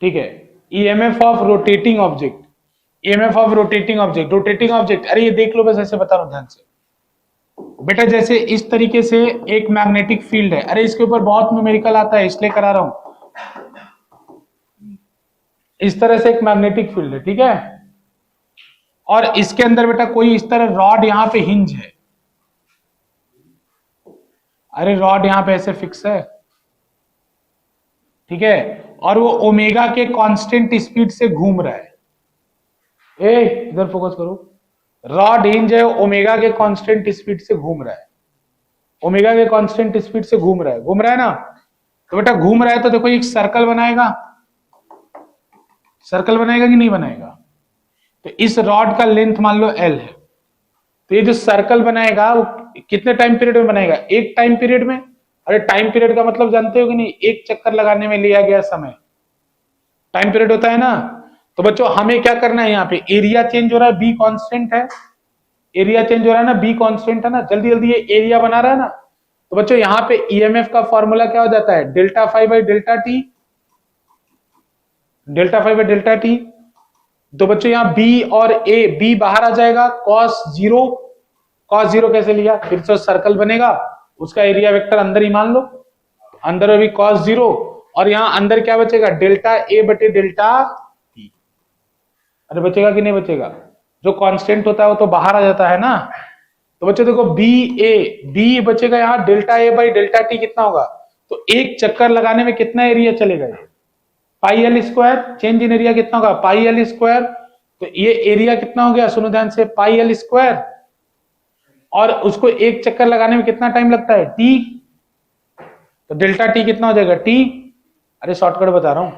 ठीक है। EMF of rotating object, EMF of rotating object, rotating object, अरे ये देख लो, बस ऐसे बता रहा हूं ध्यान से बेटा। जैसे इस तरीके से एक मैग्नेटिक फील्ड है, अरे इसके ऊपर बहुत न्यूमेरिकल आता है इसलिए करा रहा हूं। इस तरह से एक मैग्नेटिक फील्ड है, ठीक है, और इसके अंदर बेटा कोई इस तरह रॉड यहां पे हिंज है, अरे रॉड यहां पे ऐसे फिक्स है, ठीक है, और वो ओमेगा के कांस्टेंट स्पीड से घूम रहा है। ए इधर फोकस करो, रॉड हिंज है, ओमेगा के कांस्टेंट स्पीड से घूम रहा है, ओमेगा के कांस्टेंट स्पीड से घूम रहा है, घूम रहा है ना। तो बेटा घूम रहा है तो देखो एक सर्कल बनाएगा, सर्कल बनाएगा कि नहीं बनाएगा। तो इस रॉड का लेंथ मान लो एल है, तो ये जो सर्कल बनाएगा वो कितने टाइम पीरियड में बनाएगा, एक टाइम पीरियड में। अरे टाइम पीरियड का मतलब जानते हो कि नहीं, एक चक्कर लगाने में लिया गया समय टाइम पीरियड होता है ना। तो बच्चों हमें क्या करना है, यहाँ पे एरिया चेंज हो रहा है, बी कांस्टेंट है, एरिया चेंज हो रहा है ना, बी कांस्टेंट है ना, जल्दी जल्दी ये एरिया बना रहा है ना। तो बच्चों यहाँ पे ईएमएफ का फॉर्मूला क्या हो जाता है, delta five by delta T, delta five by delta T. तो बच्चों यहाँ बी और ए, बी बाहर आ जाएगा, कॉस जीरो, कॉस जीरो कैसे लिया, फिर से सर्कल बनेगा, उसका एरिया वेक्टर अंदर ही मान लो, अंदर अभी कॉस जीरो, और यहां अंदर क्या बचेगा, डेल्टा ए बटे डेल्टा टी। अरे बचेगा कि नहीं बचेगा, जो कांस्टेंट होता है वो तो बाहर आ जाता है ना। तो बच्चों देखो बी बचेगा यहाँ, delta A by delta T कितना होगा, तो एक चक्कर लगाने में कितना एरिया चलेगा, पाई L square, change in area कितना होगा, पाई एल स्क्वायर। तो ये एरिया कितना हो गया, सुनो ध्यान से, पाई एल स्क्वायर, और उसको एक चक्कर लगाने में कितना टाइम लगता है, टी। तो डेल्टा टी कितना हो जाएगा, टी। अरे शॉर्टकट बता रहा हूं।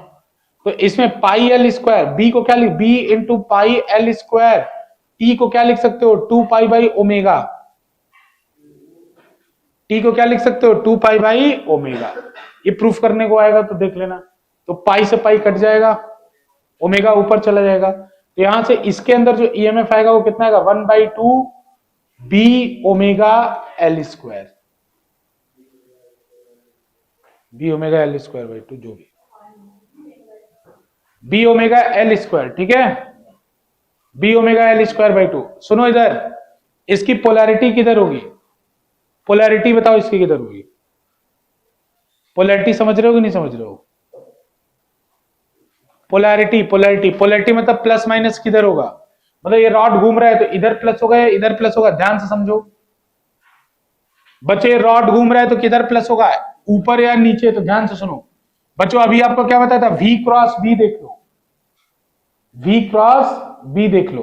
तो इसमें पाई एल स्क्वायर, बी को क्या लिख, B into pi L square, T को क्या लिख सकते हो, 2 पाई बाई ओमेगा, टी को क्या लिख सकते हो, 2 पाई बाई ओमेगा। ये प्रूफ करने को आएगा तो देख लेना। तो पाई से पाई कट जाएगा, ओमेगा ऊपर चला जाएगा, तो यहां से इसके अंदर जो ईएमएफ आएगा वो कितना आएगा, 1/2 B omega L square, B omega L square by 2, जो भी बी ओमेगा एल स्क्वायर, ठीक है, B omega L square by 2। सुनो इधर, इसकी पोलैरिटी किधर होगी, पोलैरिटी बताओ इसकी किधर होगी, पोलैरिटी समझ रहे हो कि नहीं समझ रहे हो, पोलैरिटी, पोलैरिटी, पोलैरिटी मतलब प्लस माइनस किधर होगा, मतलब ये रॉड घूम रहा है तो इधर प्लस होगा या इधर प्लस होगा, ध्यान से समझो बच्चे, रॉड घूम रहा है तो किधर प्लस होगा, ऊपर या नीचे, तो ध्यान से सुनो बच्चों। अभी आपको क्या बताया था, वी क्रॉस बी देख लो, वी क्रॉस बी देख लो।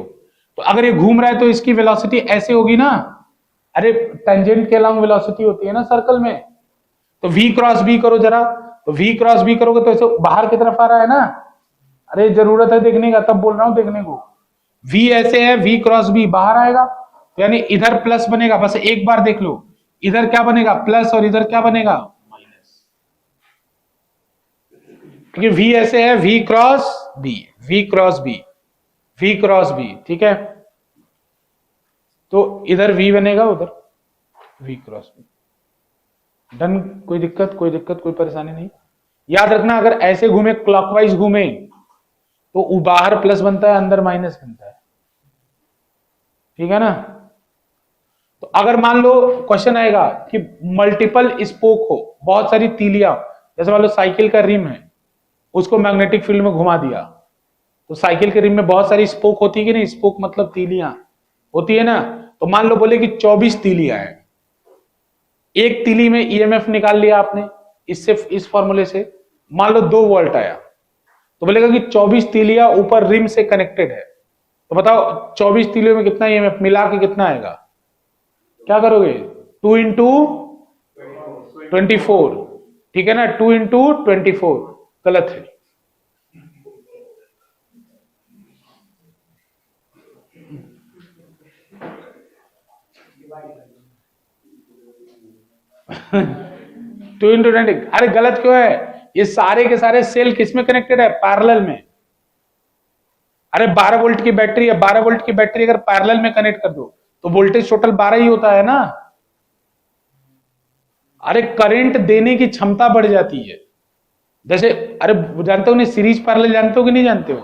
तो अगर ये घूम रहा है तो इसकी वेलोसिटी ऐसे होगी ना, अरे टेंजेंट के अलोंग वेलोसिटी होती है ना सर्कल में। तो वी क्रॉस बी करो जरा, तो वी क्रॉस बी करोगे तो ऐसे बाहर की तरफ आ रहा है ना, अरे जरूरत है देखने का, तब बोल रहा हूं देखने को। वी ऐसे है, वी क्रॉस बी बाहर आएगा, तो यानी इधर प्लस बनेगा, बस एक बार देख लो, इधर क्या बनेगा प्लस और इधर क्या बनेगा माइनस, क्योंकि वी ऐसे है, V cross B, V cross B, V cross B, ठीक है। तो इधर वी बनेगा, उधर वी क्रॉस बी, डन। कोई दिक्कत, कोई दिक्कत, कोई परेशानी नहीं। याद रखना अगर ऐसे घूमे, क्लॉकवाइज घूमे, तो बाहर प्लस बनता है, अंदर माइनस बनता है, ठीक है ना। तो अगर मान लो क्वेश्चन आएगा कि मल्टीपल स्पोक हो, बहुत सारी तीलियां, जैसे मान लो साइकिल का रिम है, उसको मैग्नेटिक फील्ड में घुमा दिया, तो साइकिल के रिम में बहुत सारी स्पोक होती है कि नहीं, स्पोक मतलब तीलियां होती है ना। तो मान लो बोले कि 24 तीलियां हैं, एक तीली में ईएमएफ निकाल लिया आपने इससे, इस फॉर्मूले से, मान लो 2 वोल्ट आया, तो बोलेगा कि 24 तीलियां ऊपर रिम से कनेक्टेड है, तो बताओ 24 तीलियों में कितना ईएमएफ मिला के कितना आएगा, क्या करोगे, 2 इंटू 24, ठीक है ना, 2 इंटू 24, गलत है। टू इंटू 20, अरे गलत क्यों है, ये सारे के सारे सेल किस में कनेक्टेड है, पैरेलल में। अरे 12 वोल्ट की बैटरी है, 12 वोल्ट की बैटरी अगर पैरेलल में कनेक्ट कर दो तो वोल्टेज टोटल 12 ही होता है ना। अरे करंट देने की क्षमता बढ़ जाती है, जैसे, अरे जानते हो नहीं, सीरीज पैरेलल जानते हो कि नहीं जानते हो?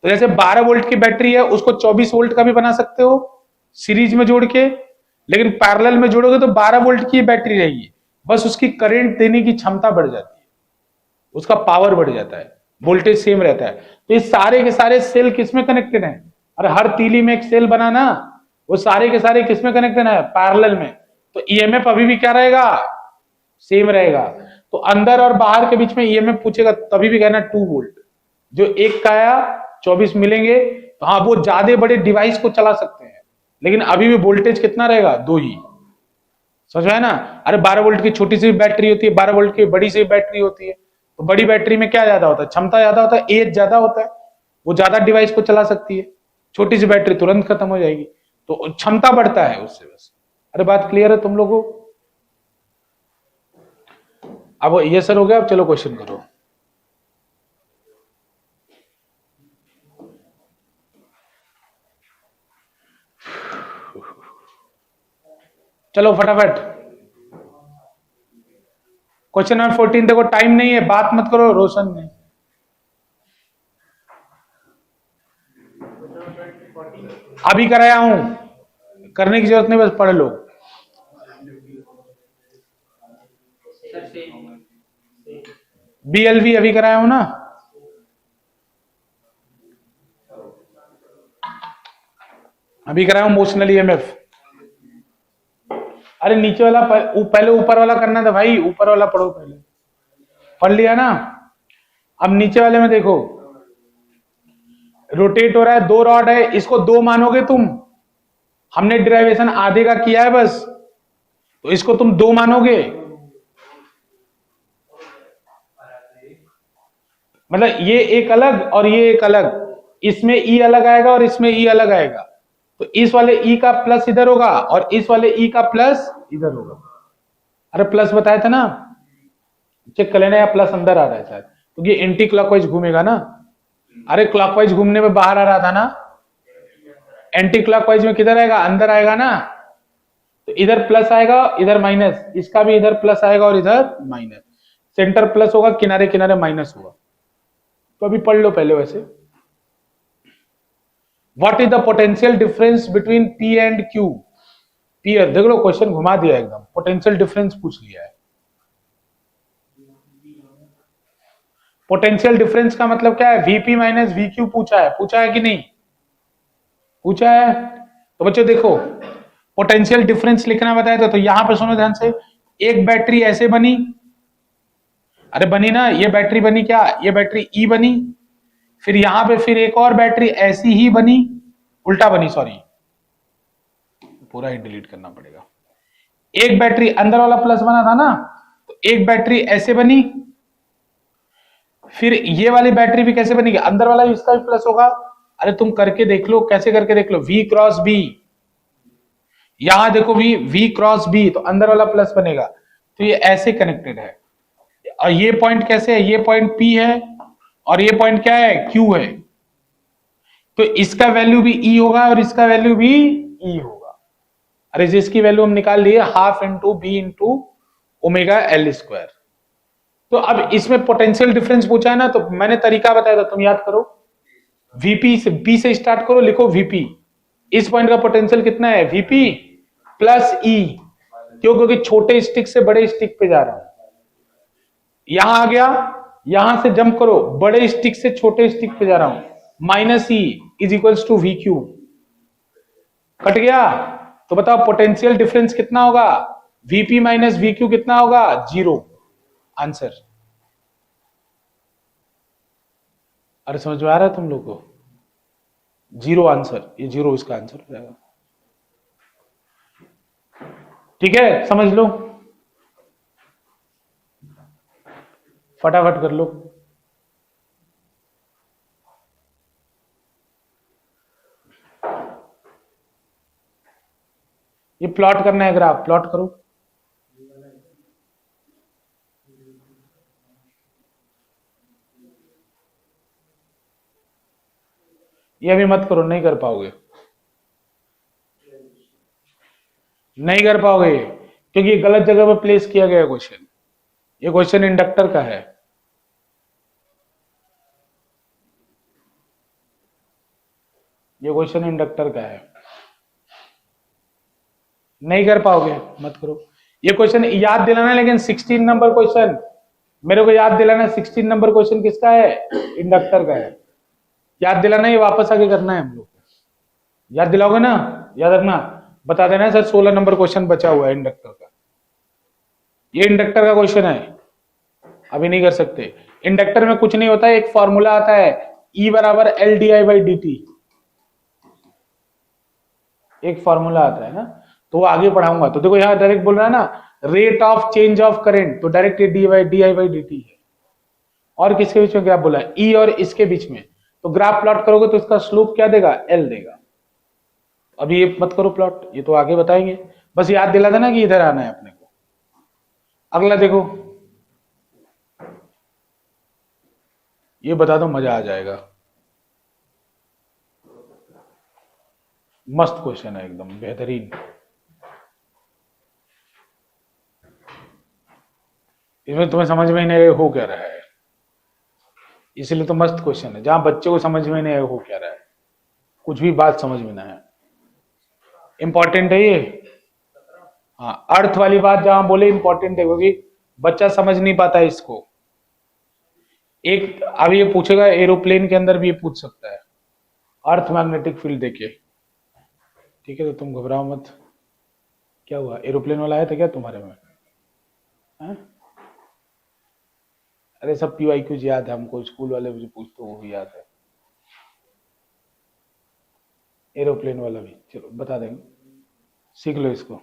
तो जैसे 12 वोल्ट की बैटरी है, उसको 24 वोल्ट का भी बना सकते हो सीरीज में जोड़ के, लेकिन पैरेलल में जोड़ोगे तो 12 वोल्ट की बैटरी रहेगी, बस उसकी करंट देने की क्षमता बढ़ जाती है, उसका पावर बढ़ जाता है, वोल्टेज सेम रहता है। तो ये सारे के सारे सेल किसमें कनेक्टेड हैं? अरे हर तीली में एक सेल बना ना, वो सारे के सारे किसमें कनेक्टेड है? पैरेलल में। तो ईएमएफ अभी भी क्या रहेगा? सेम रहेगा। तो अंदर और बाहर के बीच में ईएमएफ पूछेगा तभी भी कहना 2 वोल्ट। जो एक का आया 24 मिलेंगे, तो हाँ वो ज्यादा बड़े डिवाइस को चला सकते हैं, लेकिन अभी भी वोल्टेज कितना रहेगा? 2 ही। समझ में है ना? अरे 12 वोल्ट की छोटी सी बैटरी होती है, 12 वोल्ट की बड़ी सी बैटरी होती है। तो बड़ी बैटरी में क्या ज्यादा होता है? क्षमता ज्यादा होता है, एज ज्यादा होता है, वो ज्यादा डिवाइस को चला सकती है। छोटी सी बैटरी तुरंत खत्म हो जाएगी, तो क्षमता बढ़ता है उससे बस। अरे बात क्लियर है तुम लोगों को? अब ये सर हो गया, अब चलो क्वेश्चन करो। चलो फटाफट क्वेश्चन नंबर 14। देखो टाइम नहीं है, बात मत करो रोशन ने। अभी कराया हूं, करने की जरूरत नहीं, बस पढ़ लो। बीएलवी अभी कराया हूं ना। अभी कराया हूं मोशनल ईएमएफ। अरे नीचे वाला पहले ऊपर वाला करना था भाई, ऊपर वाला पढ़ो पहले। पढ़ लिया ना? अब नीचे वाले में देखो, रोटेट हो रहा है, 2 रॉड है, इसको 2 मानोगे तुम। हमने डिराइवेशन आधे का किया है बस, तो इसको तुम 2 मानोगे। मतलब ये एक अलग और ये एक अलग, इसमें ई अलग आएगा और इसमें ई अलग आएगा। तो इस वाले ई का प्लस इधर होगा और इस वाले ई का प्लस इधर होगा। अरे प्लस बताया था ना, चेक कर लेना, या प्लस अंदर आ रहा है शायद, क्योंकि तो एंटी क्लॉकवाइज घूमेगा ना। अरे क्लॉकवाइज घूमने में बाहर आ रहा था ना, एंटी क्लॉकवाइज में किधर आएगा? अंदर आएगा ना। तो इधर प्लस आएगा, इधर माइनस, इसका भी इधर प्लस आएगा और इधर माइनस। सेंटर प्लस होगा, किनारे किनारे माइनस होगा। तो अभी पढ़ लो पहले वैसे। What is the potential difference between P and Q? P, देख लो क्वेश्चन घुमा दिया एकदम, पोटेंशियल डिफरेंस पूछ लिया है। पोटेंशियल डिफरेंस का मतलब क्या है? वीपी माइनस वीक्यू पूछा है कि नहीं? पूछा है। तो बच्चों देखो, पोटेंशियल डिफरेंस लिखना बताया तो यहां पे सुनो ध्यान से। एक बैटरी ऐसे बनी, अरे बनी ना, ये बैटरी बनी क्या? ये बैटरी ई बनी। फिर यहां पे फिर एक और बैटरी ऐसी ही बनी, उल्टा बनी, सॉरी पूरा ही डिलीट करना पड़ेगा। एक बैटरी अंदर वाला प्लस बना था ना, तो एक बैटरी ऐसे बनी। फिर ये वाली बैटरी भी कैसे बनेगी? अंदर वाला भी, इसका भी प्लस होगा। अरे तुम करके देख लो, कैसे करके देख लो। V क्रॉस B, यहां देखो V क्रॉस B, तो अंदर वाला प्लस बनेगा। तो ये ऐसे कनेक्टेड है। और ये पॉइंट कैसे है? ये पॉइंट P है और ये पॉइंट क्या है? Q है। तो इसका वैल्यू भी E होगा और इसका वैल्यू भी E होगा। अरे जिसकी वैल्यू हम निकाल लिए, half into B into omega L square. तो अब इसमें पोटेंशियल डिफरेंस पूछा है ना, तो मैंने तरीका बताया था, तुम याद करो। वीपी से, बी से स्टार्ट करो, लिखो वीपी। इस पॉइंट का पोटेंशियल कितना है? वीपी प्लस ई। क्यों? क्योंकि छोटे स्टिक से बड़े स्टिक पे जा रहा है। यहां आ गया, यहां से जंप करो, बड़े स्टिक से छोटे स्टिक पे जा रहा हूं, minus E is equals to V Q. Cut गया। तो बताओ पोटेंशियल डिफरेंस कितना होगा? वीपी माइनस वी क्यू कितना होगा? 0। आंसर। अरे समझ में आ रहा है तुम लोग को? 0 आंसर, ये 0 इसका आंसर हो जाएगा। ठीक है, समझ लो, फटाफट कर लो। ये प्लॉट करना है, ग्राफ प्लॉट करो। ये अभी मत करो, नहीं कर पाओगे, नहीं कर पाओगे, क्योंकि गलत जगह पे प्लेस किया गया क्वेश्चन। ये क्वेश्चन इंडक्टर का है। ये क्वेश्चन इंडक्टर का है, नहीं कर पाओगे मत करो। ये क्वेश्चन याद दिलाना, लेकिन 16 नंबर क्वेश्चन मेरे को याद दिलाना। 16 नंबर क्वेश्चन किसका है? इंडक्टर का है। याद दिलाना, ये वापस आगे करना है हम लोग को। याद दिलाओगे ना? याद रखना, बता देना सर 16 नंबर क्वेश्चन बचा हुआ है इंडक्टर का। ये इंडक्टर का क्वेश्चन है, अभी नहीं कर सकते। इंडक्टर में कुछ नहीं होता है, एक फॉर्मूला आता है E बराबर L D I by D T, एक फॉर्मूला आता है ना, तो वो आगे पढ़ाऊंगा। तो देखो यहाँ डायरेक्ट बोल रहा है ना, rate of change of current, तो direct D I by D T है। और किसके बीच में ग्राफ बोला है? E और इसके बीच में। तो ग्राफ प्लॉट करोगे तो इसका स्लोप क्या देगा? L देगा। अभी ये मत करो प्लॉट, ये तो आगे बताएंगे, बस याद दिला देना कि इधर आना है अपने को। अगला देखो, ये बता दो, मजा आ जाएगा। मस्त क्वेश्चन है, एकदम बेहतरीन। इसमें तुम्हें समझ में ही नहीं हो क्या रहा है, इसलिए तो मस्त क्वेश्चन है। जहां बच्चे को समझ में नहीं हो क्या रहा है, कुछ भी बात समझ में ना है, इंपॉर्टेंट है ये। हाँ, अर्थ वाली बात जहां बोले इंपॉर्टेंट है, क्योंकि बच्चा समझ नहीं पाता है इसको। एक अभी ये पूछेगा, एरोप्लेन के अंदर भी ये पूछ सकता है, अर्थ मैग्नेटिक फील्ड देके। ठीक है, तो तुम घबराओ मत। क्या हुआ, एरोप्लेन वाला आया था क्या तुम्हारे में? है? अरे सब PYQ याद है हमको, स्कूल वाले मुझे पूछते वो भी याद है, एरोप्लेन वाला भी चलो बता देंगे, सीख लो इसको।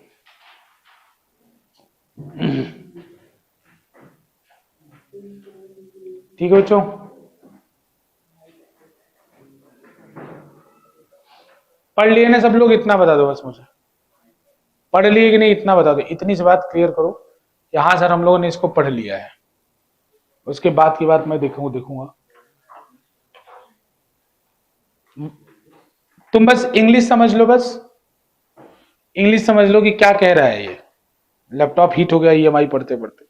ठीक है बच्चों, पढ़ लिए ना सब लोग? इतना बता दो बस मुझे, पढ़ लिए कि नहीं इतना बता दो। इतनी सी बात क्लियर करो, यहां सर हम लोगों ने इसको पढ़ लिया है, उसके बाद की बात मैं देखूंगा। तुम बस इंग्लिश समझ लो, बस इंग्लिश समझ लो कि क्या कह रहा है ये। लैपटॉप हीट हो गया EMI पढ़ते पढ़ते।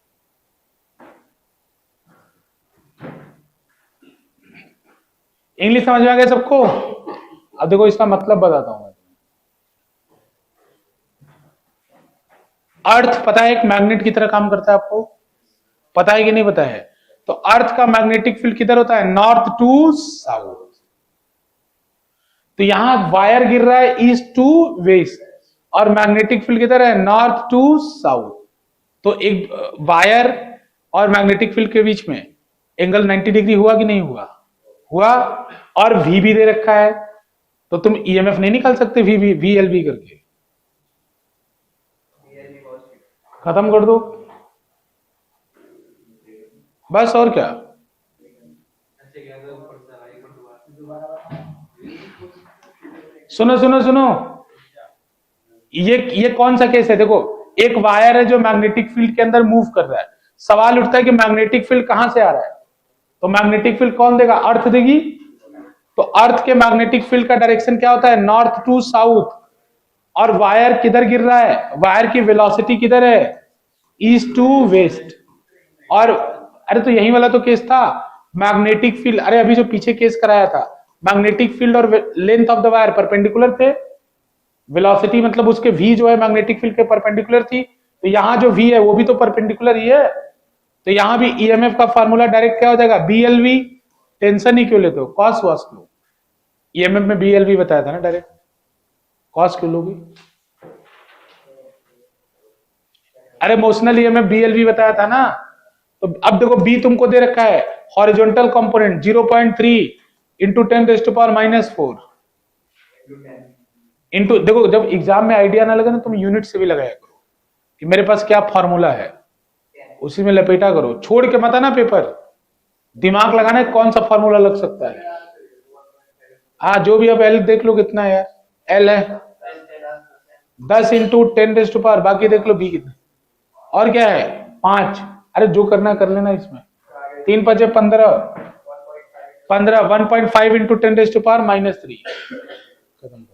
इंग्लिश समझ में आ गया सबको? अब देखो इसका मतलब बताता हूं मैं। अर्थ पता है एक मैग्नेट की तरह काम करता है, आपको पता है कि नहीं पता है? तो अर्थ का मैग्नेटिक फील्ड किधर होता है? North to south. तो यहां वायर गिर रहा है ईस्ट टू वेस्ट, और मैग्नेटिक फील्ड किधर है? North to south. तो एक वायर और मैग्नेटिक फील्ड के बीच में एंगल 90 डिग्री हुआ कि नहीं हुआ? हुआ। और V भी दे रखा है, तो तुम EMF नहीं निकाल सकते VLB करके? खत्म कर दो बस, और क्या। सुनो सुनो सुनो, ये कौन सा केस है? देखो, एक वायर है जो मैग्नेटिक फील्ड के अंदर मूव कर रहा है। सवाल उठता है कि मैग्नेटिक फील्ड कहां से आ रहा है? तो मैग्नेटिक फील्ड कौन देगा? अर्थ देगी। तो अर्थ के मैग्नेटिक फील्ड का डायरेक्शन क्या होता है? North to south. और वायर किधर गिर रहा है? वायर की वेलोसिटी किधर है? East to west. और अरे तो यही वाला तो केस था, मैग्नेटिक फील्ड। अरे अभी जो पीछे केस कराया था, मैग्नेटिक फील्ड और length of the wire perpendicular थे, वेलोसिटी मतलब उसके V जो है मैग्नेटिक फील्ड के परपेंडिकुलर थी, तो यहां जो V है वो भी तो परपेंडिकुलर ही है। तो यहां भी EMF का फार्मूला डायरेक्ट क्या हो जाएगा? BLV। टेंशन ही क्यों लेते हो? कॉस वॉस लो। EMF में BLV बताया था ना डायरेक्ट, कॉस क्यों लोगे? अरे मोशनल EMF BLV बताया था ना। तो अब देखो B तुमको दे रखा है, हॉरिजॉन्टल कंपोनेंट 0.3 इंटू 10⁻⁻⁴ इंटू, देखो जब एग्जाम में आइडिया ना लगे ना, तुम यूनिट से भी लगाया करो कि मेरे पास क्या फॉर्मूला है, उसी में लपेटा करो। छोड़ के मत आना पेपर, दिमाग लगाना है कौन सा फॉर्मूला लग सकता है। हाँ जो भी, अब L देख लो कितना है, L है 10 इंटू 10⁻, बाकी देख लो B कितना, और क्या है 5। अरे जो करना कर लेना इसमें। 3 × 5 = 15 1.5 इंटू 10⁻³ खत्म।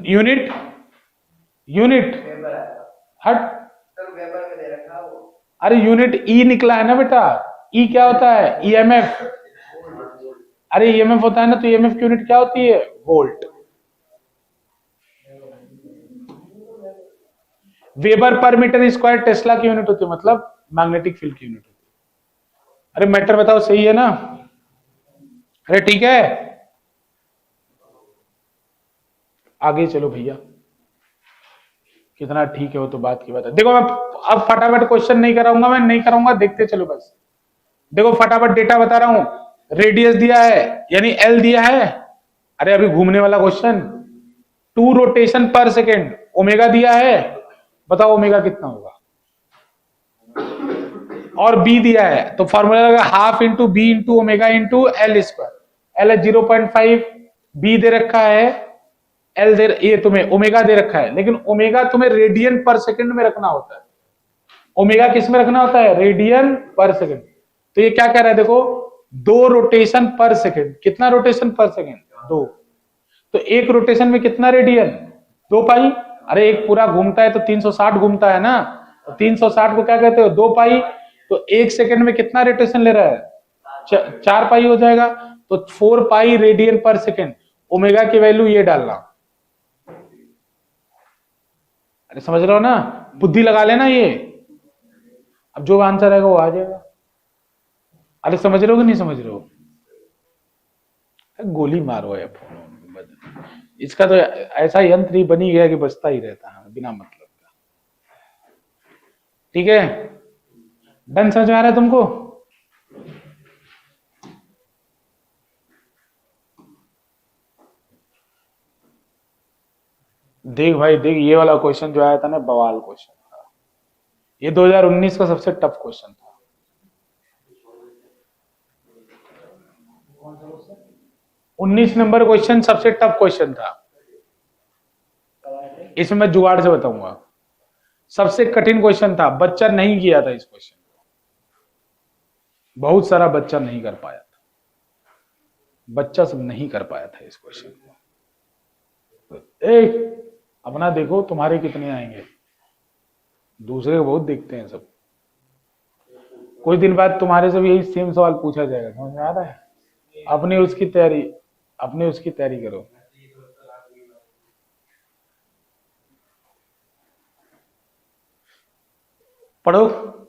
यूनिट यूनिट हट, अरे यूनिट E निकला है ना बेटा। E क्या होता है? EMF। अरे ईएमएफ होता है ना, तो ईएमएफ की यूनिट क्या होती है? Volt. Weber per metre square tesla की यूनिट होती है, मतलब मैग्नेटिक फील्ड की यूनिट होती है। अरे मैटर बताओ, सही है ना? अरे ठीक है, आगे चलो भैया। कितना ठीक है वो तो बात की बात है। देखो मैं अब फटाफट क्वेश्चन नहीं कराऊंगा, मैं नहीं कराऊंगा, देखते चलो बस। देखो फटाफट डेटा बता रहा हूं। रेडियस दिया है यानी एल दिया है। अरे अभी घूमने वाला क्वेश्चन। 2 रोटेशन पर सेकेंड। ओमेगा दिया है, बताओ ओमेगा कितना होगा। और बी दिया है, तो फॉर्मूला लगा half into B into omega into L square. L है 0.5, बी दे रखा है, एल दे, ये तुम्हें ओमेगा दे रखा है, लेकिन ओमेगा तुम्हें रेडियन पर सेकंड में रखना होता है। ओमेगा किस में रखना होता है? रेडियन पर सेकंड। तो ये क्या कह रहा है देखो, 2 रोटेशन पर सेकंड। कितना रोटेशन पर सेकंड? 2। तो एक रोटेशन में कितना रेडियन? 2 पाई। अरे एक पूरा घूमता है तो 360 घूमता है ना, तो 360 को क्या कहते हो? 2 पाई। तो एक सेकंड में कितना रोटेशन ले रहा है? 4 पाई हो जाएगा, तो 4 पाई रेडियन पर सेकंड। ओमेगा की वैल्यू ये डालना। अरे समझ रहे हो ना, बुद्धि लगा लेना ये, अब जो आंसर आएगा वो आ जाएगा। अरे समझ रहे हो कि नहीं समझ रहे हो? गोली मारो है फोन, इसका तो ऐसा यंत्र ही बनी गया कि बचता ही रहता है बिना मतलब का। ठीक है, डन? समझ में आ रहा है तुमको? देख भाई देख, ये वाला क्वेश्चन जो आया था ना, बवाल क्वेश्चन था ये। 2019 का सबसे टफ क्वेश्चन था। 19 नंबर क्वेश्चन सबसे टफ क्वेश्चन था। इसमें मैं जुगाड़ से बताऊंगा। सबसे कठिन क्वेश्चन था, बच्चा नहीं किया था इस क्वेश्चन को, बहुत सारा बच्चा नहीं कर पाया था। बच्चा सब नहीं कर पाया था इस क्वेश्चन को। अपना देखो तुम्हारे कितने आएंगे, दूसरे को बहुत देखते हैं सब। कुछ दिन बाद तुम्हारे से भी यही सेम सवाल पूछा जाएगा, समझ में आ रहा है? अपने उसकी तैयारी करो। पढ़ो,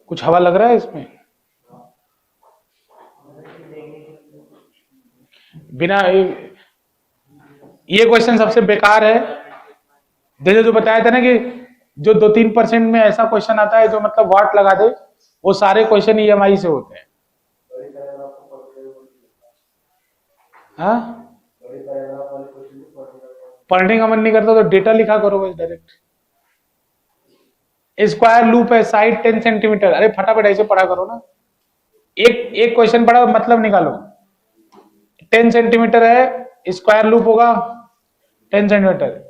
कुछ हवा लग रहा है इसमें? बिना ये क्वेश्चन सबसे बेकार है। जैसे जो बताया था ना कि जो 2-3% में ऐसा क्वेश्चन आता है जो मतलब वाट लगा दे, वो सारे क्वेश्चन ईएमआई से होते हैं। हाँ, पढ़ने का मन नहीं करता तो डेटा लिखा करो बस डायरेक्ट। स्क्वायर लूप है, साइड 10 सेंटीमीटर। अरे फटाफट ऐसे पढ़ा करो ना, एक क्वेश्चन पढ़ा मतलब निकालो। 10 सेंटीमीटर है, स्क्वायर लूप होगा 10 सेंटीमीटर।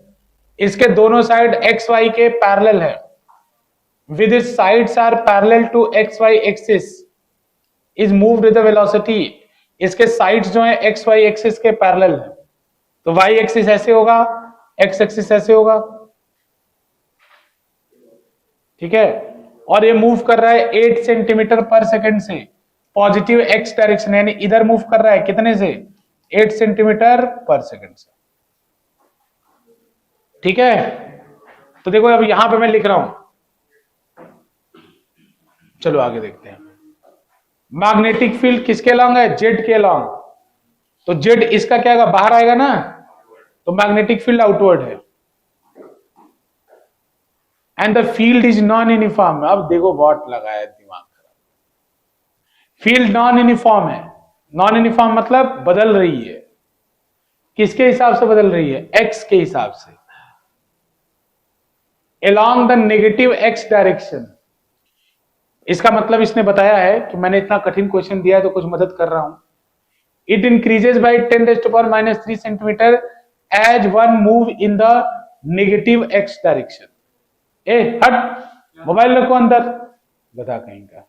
इसके दोनों साइड एक्स वाई के पैरेलल है, with its sides are parallel to X Y axis, is moved with the velocity. इसके साइड्स जो है एक्स वाई एक्सिस के पैरेलल है, तो वाई एक्सिस ऐसे होगा, एक्स एक्सिस ऐसे होगा। ठीक है, और ये मूव कर रहा है 8 सेंटीमीटर पर सेकंड से पॉजिटिव एक्स डायरेक्शन, यानी इधर मूव कर रहा है कितने से? 8 सेंटीमीटर पर सेकंड से। ठीक है, तो देखो अब यहां पे मैं लिख रहा हूं, चलो आगे देखते हैं। मैग्नेटिक फील्ड किसके लॉन्ग है? जेड के लॉन्ग। तो जेड इसका क्या आएगा? बाहर आएगा ना, तो मैग्नेटिक फील्ड आउटवर्ड है। And the field is non uniform. अब देखो वॉट लगाया दिमाग खराब। फील्ड नॉन यूनिफॉर्म है। नॉन यूनिफॉर्म मतलब बदल रही है। किसके हिसाब से बदल रही है? एक्स के हिसाब से, along the negative X direction. इसका मतलब इसने बताया है कि मैंने इतना कठिन क्वेश्चन दिया है तो कुछ मदद कर रहा हूं। It increases by 10⁻³ centimetre as one move in the negative X direction. ए हट, मोबाइल रखो अंदर, बता कहीं का,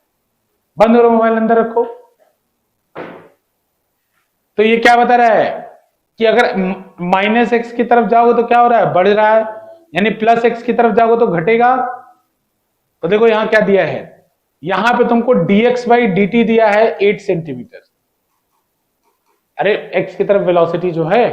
बंद करो मोबाइल, अंदर रखो। तो ये क्या बता रहा है कि अगर -x की तरफ जाओगे तो क्या हो रहा है? बढ़ रहा है, यानी +x की तरफ जाओगे तो घटेगा। तो देखो यहां क्या दिया है, यहां पे तुमको dx/dt दिया है 8 सेंटीमीटर। अरे x की तरफ वेलोसिटी जो है,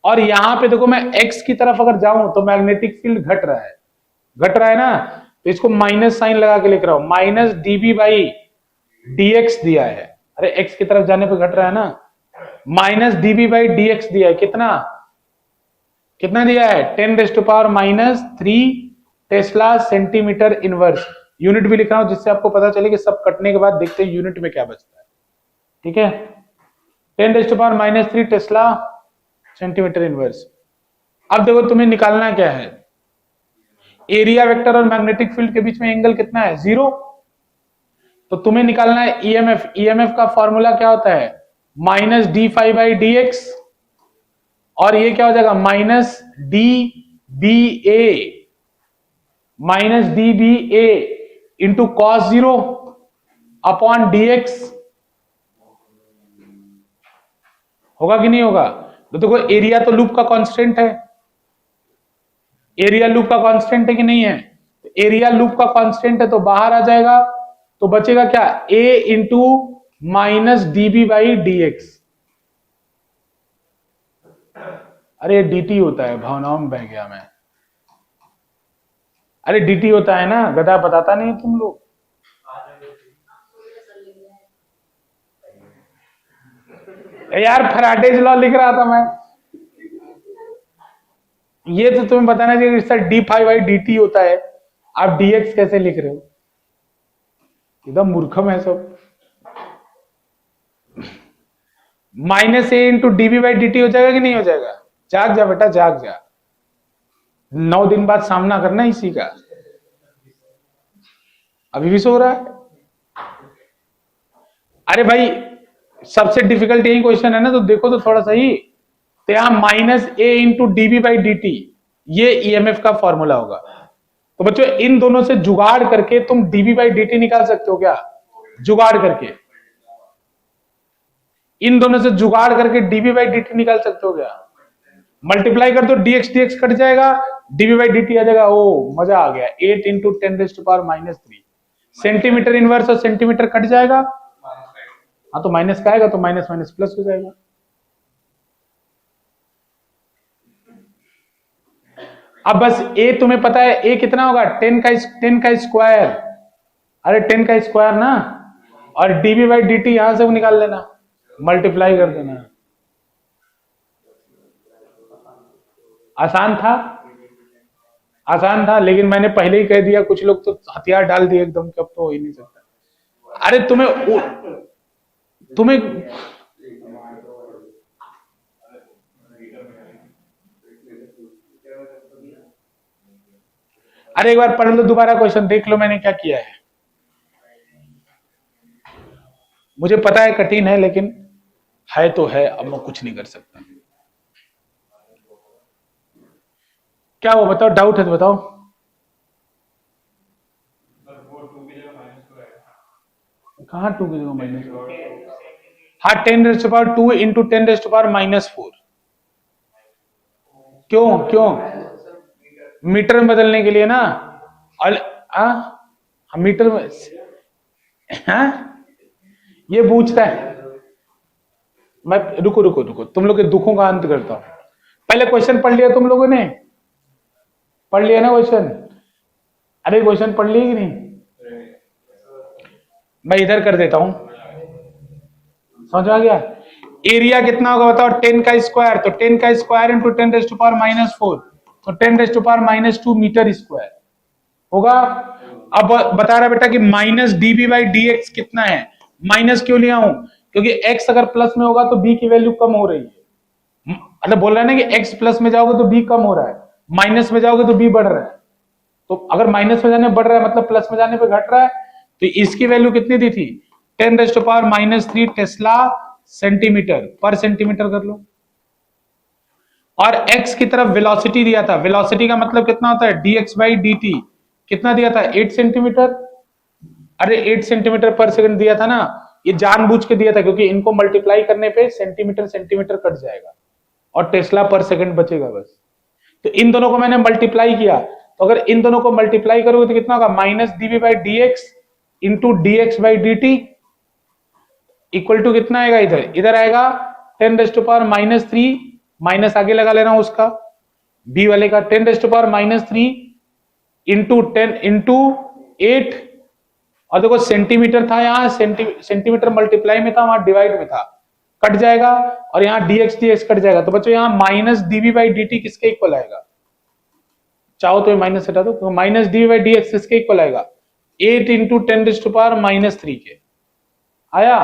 और यहां पे देखो मैं x की तरफ अगर जाऊं तो मैग्नेटिक फील्ड घट रहा है ना, तो इसको माइनस साइन लगा के लिख रहा हूं, माइनस dB बाई dx दिया है। अरे x की तरफ जाने पे घट रहा है ना, माइनस dB बाई dx दिया है। कितना कितना दिया है? 10⁻³ टेस्ला सेंटीमीटर इनवर्स। यूनिट भी लिख रहा हूं जिससे आपको पता चले कि सब कटने के बाद देखते हैं यूनिट में क्या बचता है। ठीक है, 10⁻³ टेस्ला सेंटीमीटर इनवर्स। अब देखो तुम्हें निकालना क्या है, एरिया वेक्टर और मैग्नेटिक फील्ड के बीच में एंगल कितना है? 0। तो तुम्हें निकालना है ईएमएफ। ईएमएफ का फॉर्मूला क्या होता है? माइनस d∅ बाई dx, और ये क्या हो जाएगा? Minus dBA, minus dBA into cos 0 upon dx। होगा कि नहीं होगा? तो देखो एरिया तो लूप का कांस्टेंट है, एरिया लूप का कांस्टेंट है कि नहीं है? एरिया लूप का कांस्टेंट है तो बाहर आ जाएगा, तो बचेगा क्या? a into minus dB by dx। अरे dt होता है, भावनाओं में बह गया मैं। अरे dt होता है ना, गधा बताता नहीं तुम लोग। यार फैराडेज लॉ लिख रहा था मैं, ये तो तुम्हें बताना चाहिए कि d∅ बाई dt होता है, आप dx कैसे लिख रहे हो? एकदम मूर्खम है सब। Minus a into dB by dt हो जाएगा कि नहीं हो जाएगा? जाग जा बेटा, जाग जा, 9 दिन बाद सामना करना इसी का। अभी भी सो रहा है? अरे भाई सबसे डिफिकल्ट यही क्वेश्चन है ना, तो देखो तो थोड़ा सही। तो यहां minus a into dB by dt, ये ईएमएफ का फॉर्मूला होगा। तो बच्चों इन दोनों से जुगाड़ करके तुम dB बाई dt निकाल सकते हो क्या? जुगाड़ करके, इन दोनों से जुगाड़ करके dB बाई dt निकाल सकते हो क्या? मल्टीप्लाई कर दो, dx dx कट जाएगा, dB बाई dt आ जाएगा। ओ मजा आ गया, 8 इंटू 10⁻³ सेंटीमीटर इनवर्स और सेंटीमीटर कट जाएगा। हाँ तो माइनस का आएगा तो माइनस माइनस प्लस हो जाएगा। अब बस a तुम्हें पता है a कितना होगा? 10 का स्क्वायर, अरे 10 का स्क्वायर ना, और dB बाई dt यहां से निकाल लेना, मल्टीप्लाई कर देना। आसान था, आसान था, लेकिन मैंने पहले ही कह दिया, कुछ लोग तो हथियार डाल दिए एकदम कि अब तो हो ही नहीं सकता। अरे तुम्हें अरे एक बार पढ़ लो दोबारा क्वेश्चन, देख लो मैंने क्या किया है। मुझे पता है कठिन है, लेकिन है तो है, अब मैं कुछ नहीं कर सकता। क्या वो बताओ, डाउट है तो बताओ। कहाँ 2 की जगह माइनस? हाँ 10⁻² इंटू 10⁻⁻⁴। क्यों क्यों? मीटर में बदलने के लिए ना। मीटर में ये पूछता है। मैं रुको रुको रुको, तुम लोग के दुखों का अंत करता हूं। पहले क्वेश्चन पढ़ लिया तुम लोगों ने? पढ़ लिया ना क्वेश्चन? अरे क्वेश्चन पढ़ लिए कि नहीं? मैं इधर कर देता हूं, समझ आ गया? एरिया कितना होगा बताओ? 10 का स्क्वायर, तो 10 का स्क्वायर इंटू 10⁻⁻⁴, तो 10⁻⁻² मीटर स्क्वायर होगा। अब बता रहा बेटा कि माइनस dB बाई dx कितना है? माइनस क्यों लिया हूं? क्योंकि x अगर प्लस में होगा तो b की वैल्यू कम हो रही है। मतलब बोल रहा है ना कि x प्लस में जाओगे तो b कम हो रहा है, माइनस में जाओगे तो b बढ़ रहा है। तो अगर माइनस में जाने बढ़ रहा है मतलब प्लस में जाने पे घट रहा है। तो इसकी वैल्यू कितनी दी थी? 10⁻⁻³ टेस्ला सेंटीमीटर पर सेंटीमीटर कर लो। और x की तरफ वेलोसिटी दिया था, वेलोसिटी का मतलब कितना होता है? dx by dt। कितना दिया था? 8 सेंटीमीटर। अरे 8 सेंटीमीटर पर सेकंड दिया था ना, ये जानबूझ के दिया था क्योंकि इनको मल्टीप्लाई करने पे सेंटीमीटर सेंटीमीटर कट जाएगा और टेस्ला पर सेकंड बचेगा बस। तो इन दोनों को मैंने मल्टीप्लाई किया, तो अगर इन दोनों को मल्टीप्लाई करोगे तो कितना होगा? Minus dB by dx into dx by dt। Equal to कितना आएगा इधर, इधर आएगा 10⁻³ माइनस आगे लगा लेना उसका, बी वाले का 10⁻³ इंटू 10 इंटू 8, और देखो सेंटीमीटर था यहाँ, सेंटीमीटर मल्टीप्लाई में था, वहां डिवाइड में था, कट जाएगा, और यहाँ dx dx कट जाएगा। तो बच्चों यहाँ माइनस dv/dt किसके इक्वल आएगा, चाहो तो माइनस हटा दो, तो माइनस dv/dx किसके इक्वल आएगा, 8 इंटू 10⁻³ के आया।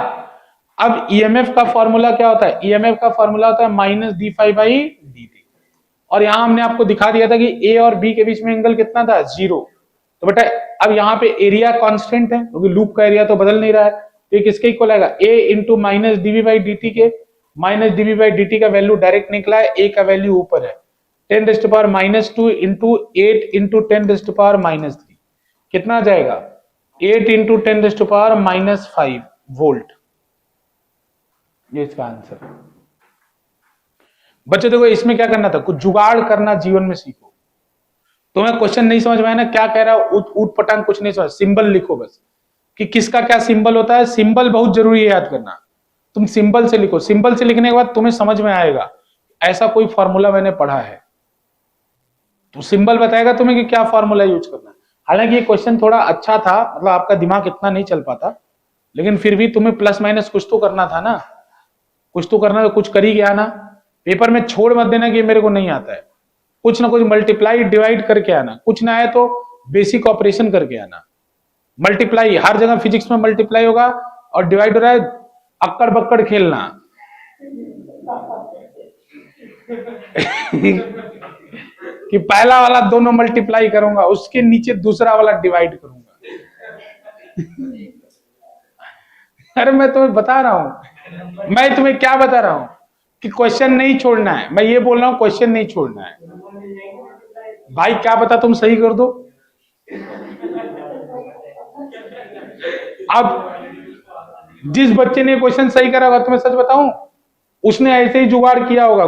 अब ईएमएफ का फॉर्मूला क्या होता है, ईएमएफ का फॉर्मूला होता है माइनस d∅dt, और यहां हमने आपको दिखा दिया था कि ए और बी के बीच में एंगल कितना था, 0। तो बेटा अब यहाँ पे एरिया कांस्टेंट है क्योंकि लूप का एरिया तो बदल नहीं रहा है, तो ये किसके इक्वल आएगा, a इंटू माइनस dv/dt के, माइनस dv/dt का वैल्यू डायरेक्ट निकला है, a का वैल्यू ऊपर है, 10⁻² इंटू 8 इंटू 10⁻³ कितना आ जाएगा, 8 इंटू 10⁻⁻5 वोल्ट। ये इसका आंसर है। बच्चों देखो इसमें क्या करना था, कुछ जुगाड़ करना जीवन में सीखो। तुम्हें क्वेश्चन नहीं समझ में आया ना, क्या कह रहा है ऊट पटांग कुछ नहीं समझ, सिंबल लिखो बस कि किसका क्या सिंबल होता है, सिंबल बहुत जरूरी है याद करना। तुम सिंबल से लिखो, सिंबल से लिखने के बाद तुम्हें समझ में आएगा ऐसा कोई फॉर्मूला मैंने पढ़ा है, तो सिंबल बताएगा तुम्हें कि क्या फॉर्मूला यूज करना है। हालांकि ये क्वेश्चन थोड़ा अच्छा था, मतलब आपका दिमाग इतना नहीं चल पाता, लेकिन फिर भी तुम्हें प्लस माइनस कुछ तो करना था ना, कुछ तो करना, तो कुछ कर ही गया ना। पेपर में छोड़ मत देना कि मेरे को नहीं आता है, कुछ ना कुछ मल्टीप्लाई डिवाइड करके आना, कुछ ना आए तो बेसिक ऑपरेशन करके आना। मल्टीप्लाई हर जगह फिजिक्स में मल्टीप्लाई होगा, और डिवाइड हो रहा है अक्कड़ बक्कड़ खेलना कि पहला वाला दोनों मल्टीप्लाई करूंगा, उसके नीचे दूसरा वाला डिवाइड करूंगा। अरे मैं तुम्हें बता रहा हूं, मैं तुम्हें क्या बता रहा हूं कि क्वेश्चन नहीं छोड़ना है, मैं ये बोल रहा हूं क्वेश्चन नहीं छोड़ना है। भाई क्या पता तुम सही कर दो। अब जिस बच्चे ने क्वेश्चन सही करा होगा, तुम्हें सच बताऊं, उसने ऐसे ही जुगाड़ किया होगा,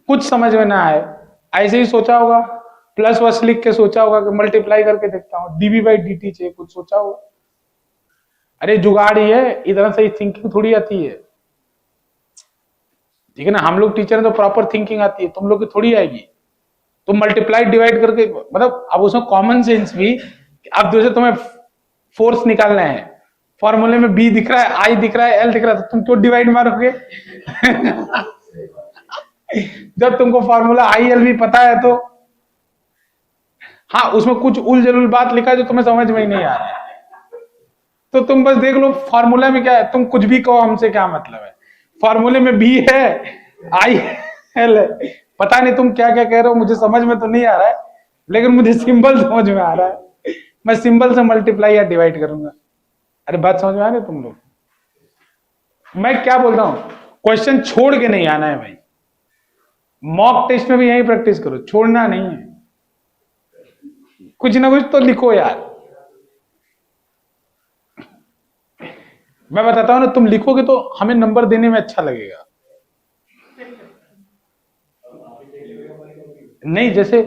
कुछ समझ में ना आए ऐसे ही सोचा होगा, प्लस वस लिख के सोचा होगा कि मल्टीप्लाई करके देखता हूं, dv/dt चाहिए, कुछ सोचा होगा। अरे जुगाड़ ही है, इधर से थिंकिंग थोड़ी आती है, ठीक है ना। हम लोग टीचर हैं तो प्रॉपर थिंकिंग आती है, तुम लोग की थोड़ी आएगी। तुम मल्टीप्लाई डिवाइड करके, मतलब अब उसमें कॉमन सेंस भी, अब जैसे तुम्हें फोर्स निकालना है, फॉर्मूले में बी दिख रहा है, आई दिख रहा है, एल दिख रहा है, तो तुम क्यों डिवाइड मारोगे? जब तुमको फॉर्मूला आई एल भी पता है तो। हाँ उसमें कुछ उल जलूल बात लिखा है जो तुम्हें समझ में ही नहीं आ रहा है, तो तुम बस देख लो फॉर्मूला में क्या है, तुम कुछ भी कहो, हमसे क्या मतलब है। फॉर्मूले में बी है, आई एल है, पता नहीं तुम क्या क्या कह रहे हो, मुझे समझ में तो नहीं आ रहा है, लेकिन मुझे सिंबल समझ में आ रहा है, मैं सिंबल से मल्टीप्लाई या डिवाइड करूंगा। अरे बात समझ में आ रही है तुम लोग? मैं क्या बोल रहा हूं, क्वेश्चन छोड़ के नहीं आना है भाई। मॉक टेस्ट में भी यही प्रैक्टिस करो, छोड़ना नहीं है, कुछ ना कुछ तो लिखो यार। मैं बताता हूं ना, तुम लिखोगे तो हमें नंबर देने में अच्छा लगेगा। नहीं जैसे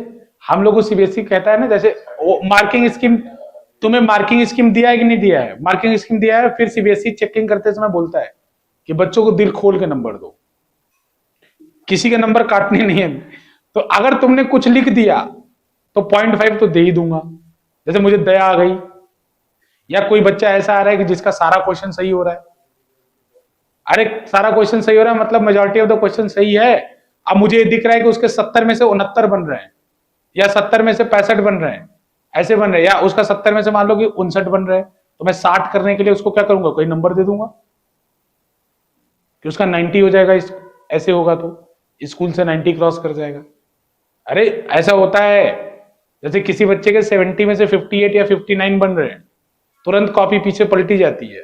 हम लोग को सीबीएसई कहता है ना, जैसे वो मार्किंग स्कीम, तुम्हें मार्किंग स्कीम दिया है कि नहीं दिया है? मार्किंग स्कीम दिया है, फिर सीबीएसई चेकिंग करते समय बोलता है कि बच्चों को दिल खोल के नंबर दो, किसी के नंबर काटने नहीं है। तो अगर तुमने कुछ लिख दिया तो 0.5 तो दे ही दूंगा। जैसे मुझे दया आ गई, या कोई बच्चा ऐसा आ रहा है कि जिसका सारा क्वेश्चन सही हो रहा है, अरे सारा क्वेश्चन सही हो रहा है मतलब मेजॉरिटी ऑफ द क्वेश्चन सही है, अब मुझे ये दिख रहा है कि उसके 70 में से 69 बन रहे हैं, या 70 में से 65 बन रहे हैं, ऐसे बन रहे हैं, या उसका 70 में से मान लो कि 59 बन रहे हैं, तो मैं 60 करने के लिए उसको क्या करूंगा, कोई नंबर दे दूंगा कि उसका 90 हो जाएगा, ऐसे होगा तो स्कूल से 90 क्रॉस कर जाएगा। अरे ऐसा होता है, जैसे किसी बच्चे के 70 में से 58 या 59 बन रहे हैं, तुरंत कॉपी पीछे पलटी जाती है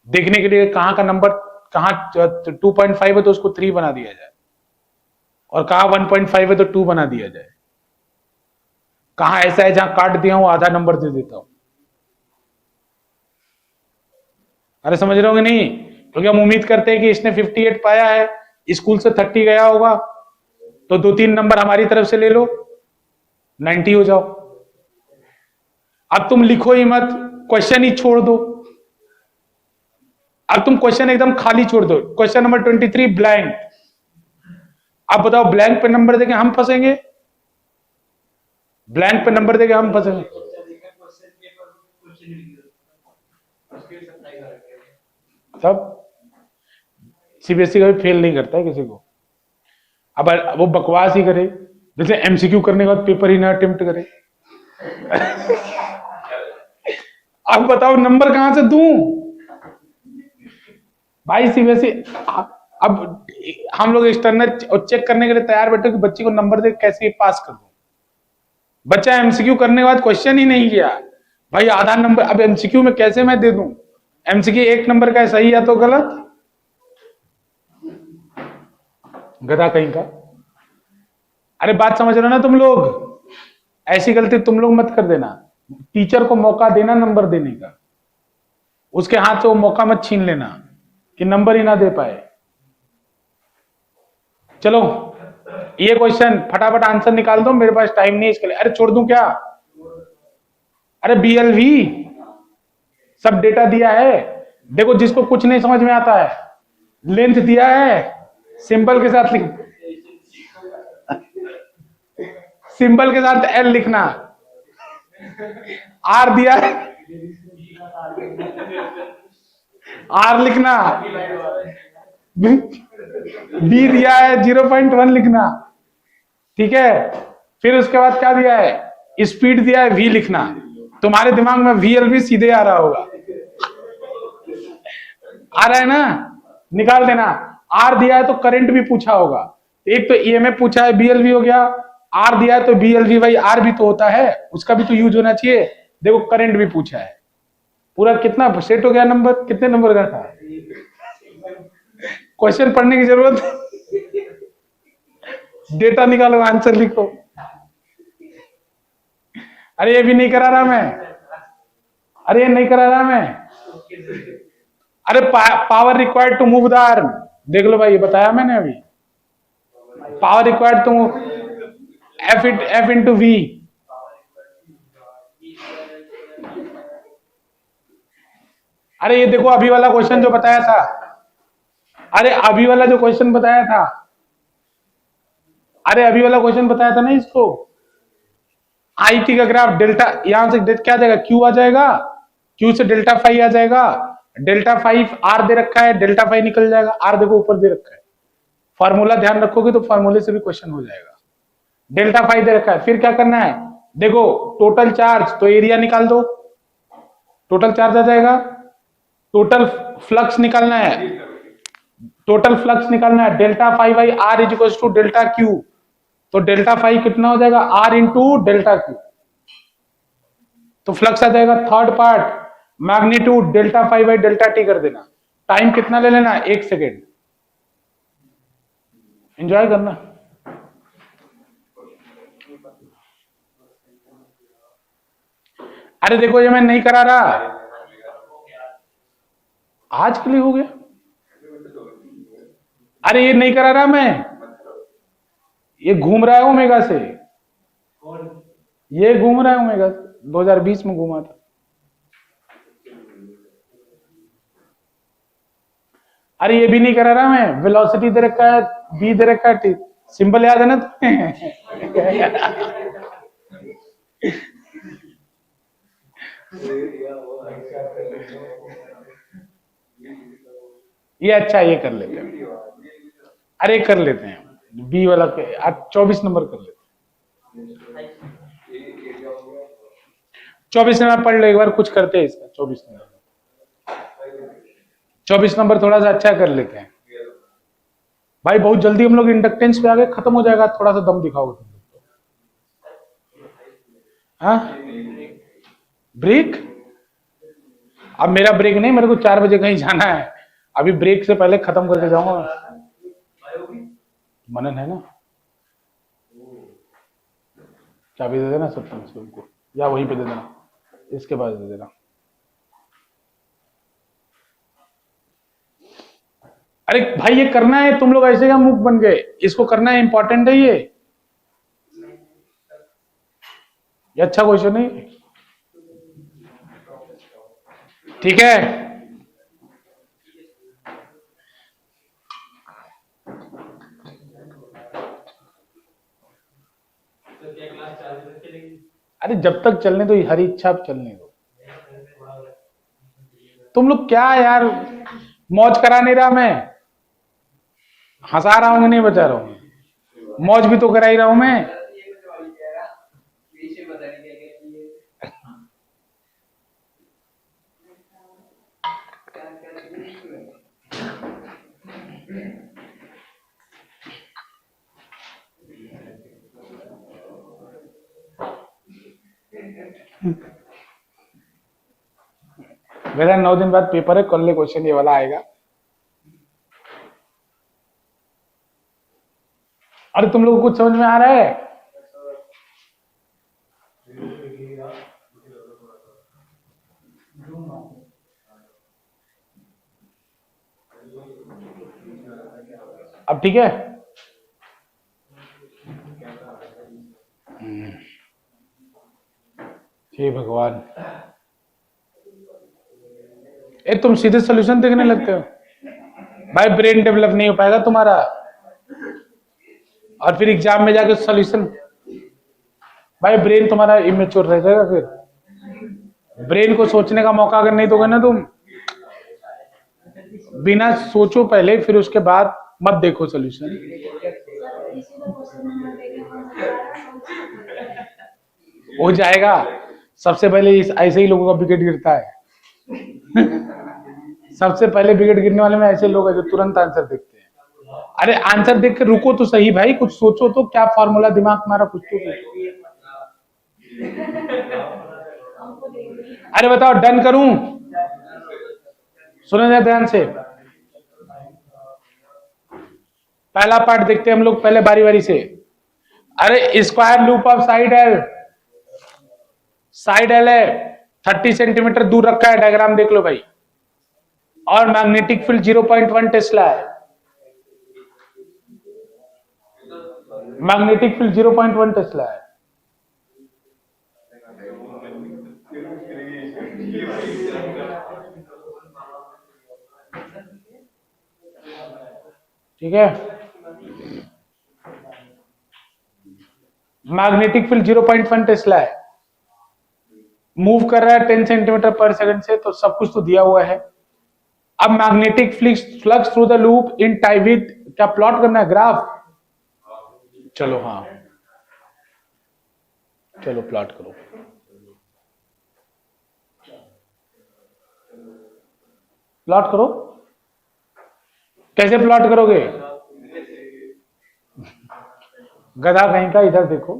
देखने के लिए कहाँ का नंबर, कहाँ 2.5 है तो उसको 3 बना दिया जाए, और कहाँ 1.5 है तो 2 बना दिया जाए, कहाँ ऐसा है जहां काट दिया हूं आधा नंबर दे देता हूं। अरे समझ रहे हो कि नहीं? क्योंकि हम उम्मीद करते हैं कि इसने 58 पाया है, स्कूल से 30 गया होगा, तो 2-3 नंबर हमारी तरफ से ले लो, 90 हो जाओ। अब तुम लिखो ही मत, क्वेश्चन ही छोड़ दो, अब तुम क्वेश्चन एकदम खाली छोड़ दो, क्वेश्चन नंबर 23 ब्लैंक। अब बताओ ब्लैंक पे नंबर देके हम फंसेंगे, ब्लैंक पे नंबर देके हम फंसेंगे। तब सीबीएसई कभी फेल नहीं करता है किसी को। अब वो बकवास ही करे, जैसे एमसीक्यू करने के बाद पेपर ही ना अटेम्प्ट करे। अब बताओ नंबर कहां से दूं भाई। सीबीएसई अब हम लोग एक्सटर्नल चेक करने के लिए तैयार बैठे कि बच्चे को नंबर दे कैसे पास कर दूं। बच्चा एमसीक्यू करने के बाद क्वेश्चन ही नहीं किया भाई, आधा नंबर। अब एमसीक्यू में कैसे मैं दे दूं? एमसीक्यू एक नंबर का है, सही या तो गलत। गधा कहीं का। अरे बात समझ रहे हो ना तुम लोग? ऐसी गलती तुम लोग मत कर देना। टीचर को मौका देना नंबर देने का, उसके हाथ से वो मौका मत छीन लेना कि नंबर ही ना दे पाए। चलो ये क्वेश्चन फटाफट आंसर निकाल दो, मेरे पास टाइम नहीं है इसके लिए। अरे छोड़ दूं क्या? अरे बीएलवी सब डेटा दिया है। देखो जिसको कुछ नहीं समझ में आता है, लेंथ दिया है, सिंबल के साथ लिख, सिंबल के साथ एल लिखना। आर दिया है, आर लिखना। बी दिया है 0.1 लिखना, ठीक है। फिर उसके बाद क्या दिया है? स्पीड दिया है वी लिखना। तुम्हारे दिमाग में वीएलवी सीधे आ रहा होगा, आ रहा है ना? निकाल देना। आर दिया है तो करंट भी पूछा होगा, एक तो ईएमएफ पूछा है, बीएलवी हो गया। आर दिया है तो बीएलवी भाई आर भी तो होता है, उसका भी तो यूज होना चाहिए। देखो करंट भी पूछा है। पूरा कितना सेट हो गया नंबर? कितने नंबर का था? क्वेश्चन पढ़ने की जरूरत, डेटा निकालो, आंसर लिखो। अरे ये भी नहीं करा रहा मैं, अरे ये नहीं करा रहा मैं। अरे power required to move the arm, देख लो भाई, ये बताया मैंने अभी। Power required to F into V. अरे ये देखो अभी वाला क्वेश्चन जो बताया था, अरे अभी वाला जो क्वेश्चन बताया था, अरे अभी वाला क्वेश्चन बताया था ना इसको। आईटी का ग्राफ डेल्टा, यहां से क्या आ जाएगा? क्यू आ जाएगा, क्यू से डेल्टा फाइव आ जाएगा। डेल्टा फाइव आर दे रखा है, डेल्टा फाइव निकल जाएगा। आर देखो ऊपर दे रखा है, फॉर्मूला ध्यान रखोगे तो फॉर्मूले से भी क्वेश्चन हो जाएगा। डेल्टा फाइव दे रखा है, फिर क्या करना है? देखो टोटल चार्ज, तो एरिया निकाल दो, टोटल चार्ज आ जाएगा। टोटल फ्लक्स निकालना है, टोटल फ्लक्स निकालना है। Delta five by R is equal to delta Q, तो डेल्टा फाइव कितना हो जाएगा? आर इंटू डेल्टा क्यू, तो फ्लक्स आ जाएगा। Third part magnitude delta five by delta T कर देना। टाइम कितना ले लेना? 1 सेकेंड। एंजॉय करना। अरे देखो ये मैं नहीं करा रहा, आज के लिए हो गया। अरे ये नहीं करा रहा मैं, ये घूम रहा है ओमेगा से, ये घूम रहा है ओमेगा से, 2020 में घूमा था। अरे ये भी नहीं करा रहा मैं, वेलोसिटी दे रखा है, बी दे रखा है, सिंबल याद है ना तुम्हें? ये अच्छा, ये कर लेते हैं। अरे कर लेते हैं बी वाला पे, आज 24 नंबर कर लेते हैं। 24 नंबर पढ़ लो एक बार, कुछ करते हैं इसका। 24 नंबर थोड़ा सा अच्छा कर लेते हैं भाई। बहुत जल्दी हम लोग इंडक्टेंस पे आ गए, खत्म हो जाएगा। थोड़ा सा दम दिखाओ तुम लोग। हाँ ब्रेक, अब मेरा ब्रेक नहीं, मेरे को 4 बजे कहीं जाना है। अभी ब्रेक से पहले खत्म करके जाऊंगा। मनन है ना, चाबी दे देना सत्तम से उनको, या वहीं पे दे देना, इसके पास दे देना। अरे भाई ये करना है, तुम लोग ऐसे क्या मूक बन गए? इसको करना है, इंपॉर्टेंट है ये अच्छा क्वेश्चन है, ठीक है। अरे जब तक चलने दो, हरी इच्छा चलने दो। तुम लोग क्या यार, मौज करा नहीं रहा मैं, हंसा रहा हूँ नहीं बचा रहा हूँ, मौज भी तो करा ही रहा हूं मैं। वैसे 9 दिन बाद पेपर है, कल क्वेश्चन ये वाला आएगा। अरे तुम लोग को कुछ समझ में आ रहा है? अब ठीक है। हे भगवान, ए तुम सीधे सोल्यूशन देखने लगते हो भाई, ब्रेन डेवलप नहीं हो पाएगा तुम्हारा, और फिर एग्जाम में जाके सोल्यूशन, भाई ब्रेन तुम्हारा इमेच्योर रह जाएगा। फिर ब्रेन को सोचने का मौका अगर नहीं दोगे ना तुम, बिना सोचो पहले, फिर उसके बाद मत देखो सोल्यूशन। हो जाएगा। सबसे पहले ऐसे ही लोगों का विकेट गिरता है। सबसे पहले विकेट गिरने वाले में ऐसे लोग हैं जो तुरंत आंसर देखते हैं। अरे आंसर देख के रुको तो सही भाई, कुछ सोचो तो, क्या फॉर्मूला दिमाग तुम्हारा, कुछ तो। अरे बताओ, डन करूं? सुनो जरा ध्यान से, पहला पार्ट देखते हैं हम लोग पहले बारी बारी से। अरे square loop of side L, side L है 30 सेंटीमीटर दूर रखा है, डायग्राम देख लो भाई, और मैग्नेटिक फील्ड 0.1 टेस्ला है। मैग्नेटिक फील्ड 0.1 टेस्ला है। ठीक है, मैग्नेटिक फील्ड 0.1 टेस्ला है, मूव कर रहा है 10 सेंटीमीटर पर सेकंड से, तो सब कुछ तो दिया हुआ है। अब magnetic flux through the loop in time with, क्या प्लॉट करना है, ग्राफ? चलो हाँ, चलो प्लॉट करो। प्लॉट करो, कैसे प्लॉट करोगे? गधा कहीं का, इधर देखो,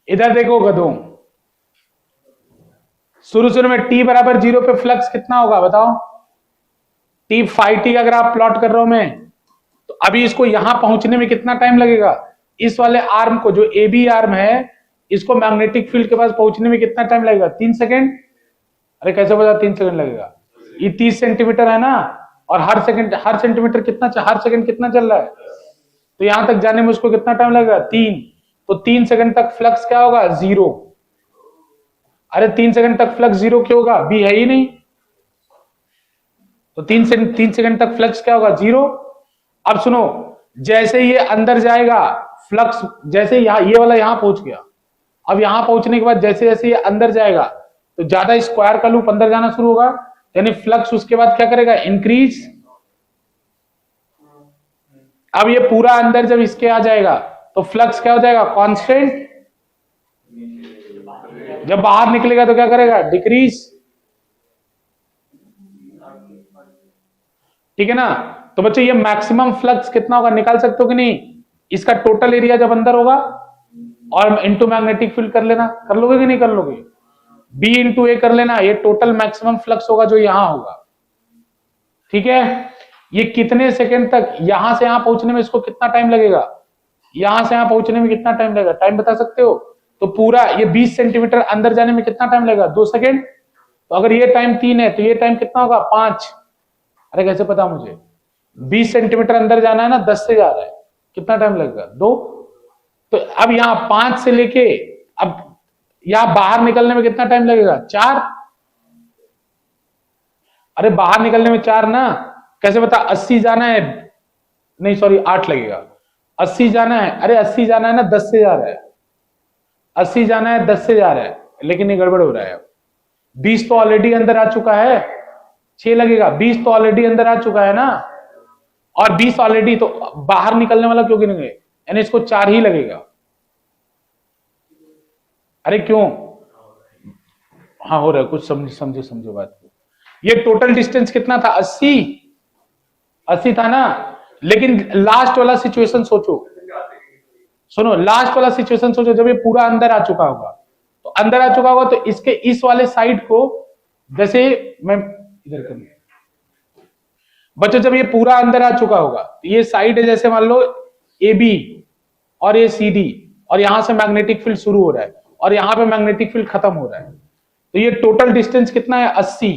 इधर देखो गधों। शुरू में t बराबर 0 पे फ्लक्स कितना होगा बताओ? t फाइव टी अगर आप प्लॉट कर रहा हूं मैं, तो अभी इसको यहां पहुंचने में कितना टाइम लगेगा? इस वाले आर्म को, जो ए बी आर्म है, इसको मैग्नेटिक फील्ड के पास पहुंचने में कितना टाइम लगेगा? 3 सेकेंड। अरे कैसे बता 3 सेकेंड लगेगा? ये 30 सेंटीमीटर है ना, और हर सेंटीमीटर कितना, हर सेकंड कितना चल रहा है, तो यहां तक जाने में उसको कितना टाइम लगेगा? 3। तो 3 सेकंड तक फ्लक्स क्या होगा? 0। अरे 3 सेकंड तक फ्लक्स 0 क्यों होगा? बी है ही नहीं, तो 3 सेकंड तक फ्लक्स क्या होगा? 0। अब सुनो, जैसे ये अंदर जाएगा फ्लक्स, जैसे यहाँ ये वाला यहां पहुंच गया, अब यहां पहुंचने के बाद जैसे जैसे ये अंदर जाएगा, तो ज्यादा स्क्वायर का लूप अंदर जाना शुरू होगा, यानी फ्लक्स उसके बाद क्या करेगा? इंक्रीज। अब ये पूरा अंदर जब इसके आ जाएगा, तो फ्लक्स क्या हो जाएगा? कांस्टेंट। जब बाहर निकलेगा तो क्या करेगा? डिक्रीज। ठीक है ना? तो बच्चों ये मैक्सिमम फ्लक्स कितना होगा निकाल सकते हो कि नहीं? इसका टोटल एरिया जब अंदर होगा, और इंटू मैग्नेटिक फील्ड कर लेना, कर लोगे कि नहीं कर लोगे? बी इंटू ए कर लेना, ये टोटल मैक्सिमम फ्लक्स होगा जो यहां होगा। ठीक है, ये कितने सेकंड तक, यहां से यहां पहुंचने में इसको कितना टाइम लगेगा? यहां से यहां पहुंचने में कितना टाइम लगेगा? टाइम बता सकते हो? तो पूरा ये 20 सेंटीमीटर अंदर जाने में कितना टाइम लगेगा? 2 सेकेंड। तो अगर ये टाइम 3 है, तो ये टाइम कितना होगा? 5। अरे कैसे पता मुझे? 20 सेंटीमीटर अंदर जाना है ना, 10 से जा रहा है, कितना टाइम लगेगा? 2। तो अब यहां 5 से लेके अब यहां बाहर निकलने में कितना टाइम लगेगा? 4। अरे बाहर निकलने में 4 ना, कैसे बता? 80 जाना है, नहीं सॉरी 8 लगेगा। 80 जाना है, अरे 80 जाना है ना, 10 से जा रहा है, 80 जाना है 10 से जा रहा है, लेकिन ये गड़बड़ हो रहा है। 20 तो ऑलरेडी अंदर आ चुका है, 6 लगेगा, 20 तो ऑलरेडी अंदर आ चुका है ना, और 20 ऑलरेडी, तो बाहर निकलने वाला क्यों गिनेंगे, यानी इसको 4 ही लगेगा। अरे क्यों, हाँ हो रहा है कुछ, समझो बात को। ये टोटल डिस्टेंस कितना था, 80 था ना, लेकिन लास्ट वाला सिचुएशन सोचो, सुनो लास्ट वाला सिचुएशन सोचो, जब ये पूरा अंदर आ चुका होगा, तो अंदर आ चुका होगा तो इसके इस वाले साइड को, जैसे मैं इधर कर, बच्चों जब ये पूरा अंदर आ चुका होगा तो ये साइड है, जैसे मान लो ए बी और ये सी डी, और यहां से मैग्नेटिक फील्ड शुरू हो रहा है और यहां पे मैग्नेटिक फील्ड खत्म हो रहा है, तो ये टोटल डिस्टेंस कितना है, 80।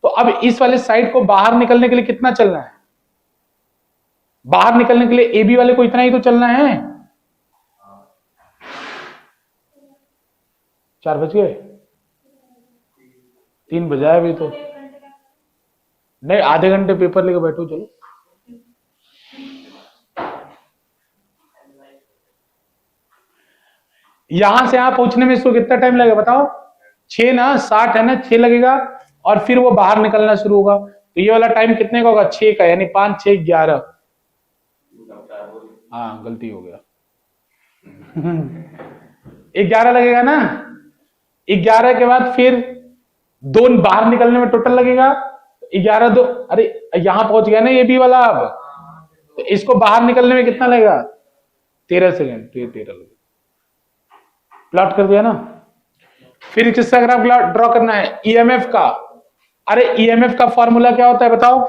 तो अब इस वाले साइड को बाहर निकलने के लिए कितना चलना है, बाहर निकलने के लिए ए बी वाले को इतना ही तो चलना है। 4 बज गए, 3 बजा है अभी तो, नहीं आधे घंटे पेपर लेके बैठो चलो। यहां से यहां पहुंचने में इसको कितना टाइम लगेगा बताओ, 6 ना, 60 है ना, 6 लगेगा, और फिर वो बाहर निकलना शुरू होगा, तो ये वाला टाइम कितने का होगा, 6 का, यानी 5 6 11। हाँ गलती हो गया 11 लगेगा ना, 11 के बाद फिर 2 बाहर निकलने में टोटल लगेगा, 11 2, अरे यहां पहुंच गया ना ये भी वाला, अब तो इसको बाहर निकलने में कितना लगेगा, 13 सेकेंड, 13 लगेगा। प्लॉट कर दिया ना। फिर किसका ग्राफ ड्रॉ करना है, ईएमएफ का। अरे ईएमएफ का फॉर्मूला क्या होता है बताओ,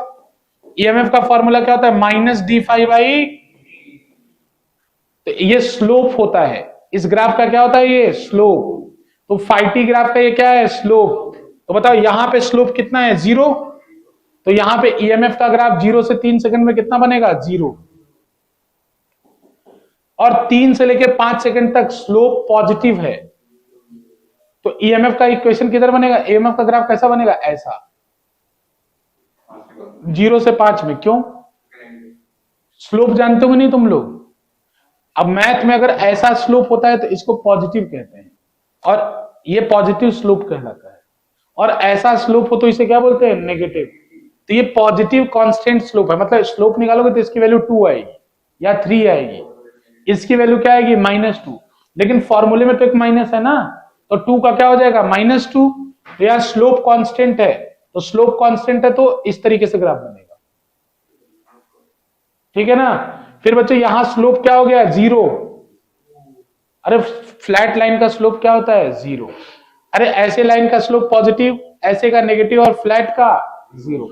ईएमएफ का फॉर्मूला क्या होता है, माइनस डी फाइव बाई, तो ये स्लोप होता है, इस ग्राफ का क्या होता है, ये स्लोप, तो फाई टी ग्राफ का ये क्या है, स्लोप। तो बताओ यहां पे स्लोप कितना है, 0, तो यहां पे ईएमएफ का ग्राफ 0 से 3 सेकंड में कितना बनेगा, 0, और 3 से लेके 5 सेकंड तक स्लोप पॉजिटिव है, तो ईएमएफ का इक्वेशन किधर बनेगा, ईएमएफ का ग्राफ कैसा बनेगा, ऐसा, 0 से 5 में, क्यों, स्लोप जानते हो नहीं तुम लोग, अब मैथ में अगर ऐसा स्लोप होता है तो इसको पॉजिटिव कहते हैं, और ये पॉजिटिव स्लोप कहलाता है, और ऐसा स्लोप हो तो इसे क्या बोलते हैं, नेगेटिव। तो ये पॉजिटिव कांस्टेंट स्लोप है, मतलब स्लोप निकालोगे तो इसकी वैल्यू 2 आएगी या 3 आएगी, इसकी वैल्यू क्या आएगी, -2, लेकिन फॉर्मूले में तो एक माइनस है ना, तो 2 का क्या हो जाएगा, -2, तो यार स्लोप कांस्टेंट है, तो स्लोप कांस्टेंट है तो इस तरीके से ग्राफ बनेगा, ठीक है ना। फिर बच्चों यहां स्लोप क्या हो गया, 0, अरे फ्लैट लाइन का स्लोप क्या होता है, 0, अरे ऐसे लाइन का स्लोप पॉजिटिव, ऐसे का नेगेटिव, और फ्लैट का 0,